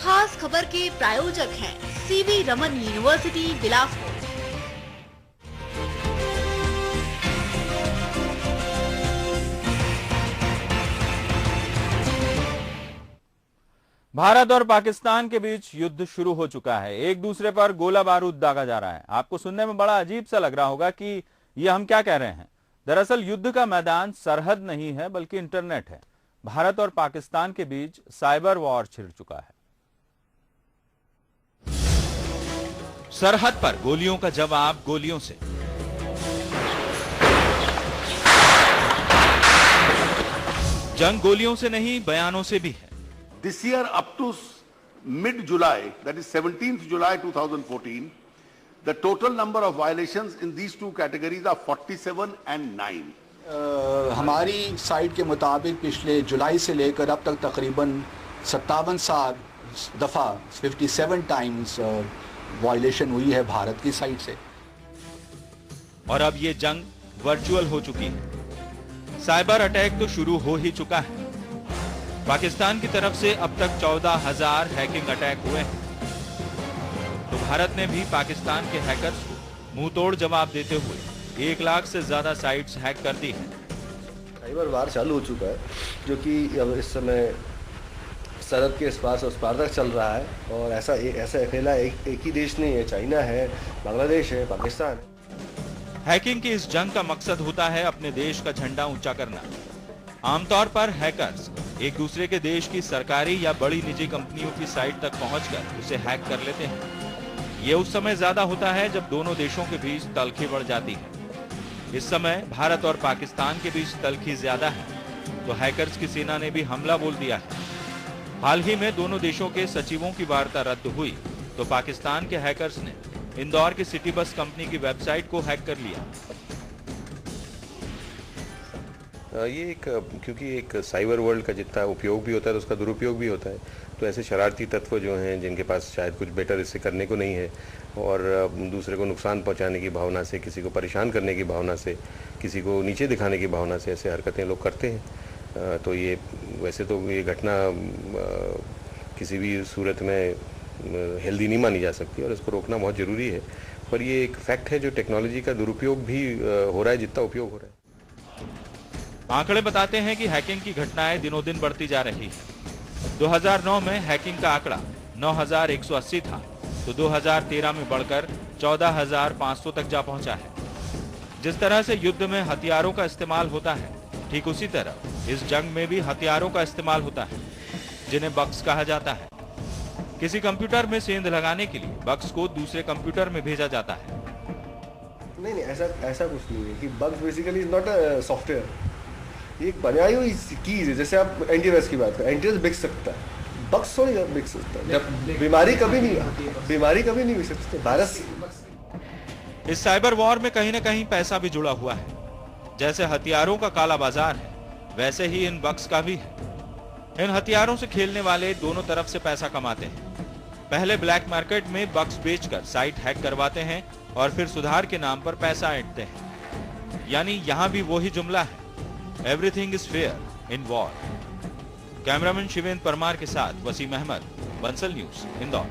खास खबर के प्रायोजक हैं सीवी रमन यूनिवर्सिटी बिलासपुर। भारत और पाकिस्तान के बीच युद्ध शुरू हो चुका है। एक दूसरे पर गोला बारूद दागा जा रहा है। आपको सुनने में बड़ा अजीब सा लग रहा होगा कि ये हम क्या कह रहे हैं। दरअसल युद्ध का मैदान सरहद नहीं है बल्कि इंटरनेट है। भारत और पाकिस्तान के बीच साइबर वॉर छिड़ चुका है। सरहद पर गोलियों का जवाब गोलियों से। जंग गोलियों से नहीं बयानों से भी है। This year up to mid-July, that is 17th July 2014, the total number of violations in these two categories are 47 and 9. हमारी साइट के मुताबिक पिछले जुलाई से लेकर अब तक तकरीबन 57 दफ़ा 57 टाइम्स वायलेशन हुई है भारत की साइट से। और अब ये जंग वर्चुअल हो चुकी है। साइबर अटैक तो शुरू हो ही चुका है। पाकिस्तान की तरफ से अब तक 14,000 हैकिंग अटैक हुए हैं। तो भारत ने भी पाकिस्तान के हैकर्स को मुंह तोड़ जवाब देते हुए 1 लाख से ज्यादा साइट्स हैक कर दी हैं। साइबर वार चालू हो चुका है, जो कि अब इस समय सरहद के इस पार से उस पार तक चल रहा है। और ऐसा अकेला एक ही देश नहीं है, चाइना है, बांग्लादेश है, पाकिस्तान है। हैकिंग की इस जंग का मकसद होता है अपने देश का झंडा ऊंचा करना। आमतौर पर हैकर्स एक दूसरे के देश की सरकारी या बड़ी निजी कंपनियों की साइट तक पहुंचकर उसे हैक कर लेते हैं। ये उस समय ज्यादा होता है जब दोनों देशों के बीच तल्खी बढ़ जाती है। इस समय भारत और पाकिस्तान के बीच तल्खी ज्यादा है, तो हैकर्स की सेना ने भी हमला बोल दिया है। हाल ही में दोनों देशों के सचिवों की वार्ता रद्द हुई तो पाकिस्तान के हैकर्स ने इंदौर की सिटी बस कंपनी की वेबसाइट को हैक कर लिया। ये क्योंकि एक साइबर वर्ल्ड का जितना उपयोग भी होता है तो उसका दुरुपयोग भी होता है। तो ऐसे शरारती तत्व जो हैं, जिनके पास शायद कुछ बेटर इससे करने को नहीं है और दूसरे को नुकसान पहुंचाने की भावना से, किसी को परेशान करने की भावना से, किसी को नीचे दिखाने की भावना से ऐसे हरकतें लोग करते हैं। तो ये वैसे तो ये घटना किसी भी सूरत में हेल्दी नहीं मानी जा सकती और इसको रोकना बहुत ज़रूरी है। पर ये एक फैक्ट है जो टेक्नोलॉजी का दुरुपयोग भी हो रहा है जितना उपयोग हो रहा है। आंकड़े बताते हैं कि हैकिंग की घटनाएं दिनों दिन बढ़ती जा रही है। 2009 में हैकिंग का आंकड़ा 9,180 था, तो 2013 में बढ़कर 14,500 तक जा पहुंचा है। जिस तरह से युद्ध में हथियारों का इस्तेमाल होता है, ठीक उसी तरह इस जंग में भी हथियारों का इस्तेमाल होता है, जिन्हें बग्स कहा जाता है। किसी कंप्यूटर में सेंध लगाने के लिए बग्स को दूसरे कंप्यूटर में भेजा जाता है। नहीं, ऐसा कुछ नहीं है कि bugs basically is not a software. ये एक बनाई हुई चीज है। जैसे आप एंटीवायरस की बात करें, एंटीवायरस बिक सकता है, बग्स थोड़ी बिक सकता है। जब बीमारी कभी नहीं बिक सकती वायरस। इस साइबर वॉर में कहीं न कहीं पैसा भी जुड़ा हुआ है। जैसे हथियारों का काला बाजार है, वैसे ही इन बग्स का भी है। इन हथियारों से खेलने वाले दोनों तरफ से पैसा कमाते हैं। पहले ब्लैक मार्केट में बग्स बेचकर साइट हैक करवाते हैं और फिर सुधार के नाम पर पैसा ऐंठते हैं। यानी यहां भी वही जुमला है, everything is fair in war. Cameraman Shivendra Parmar के साथ वसीम अहमद, बंसल न्यूज, इंदौर।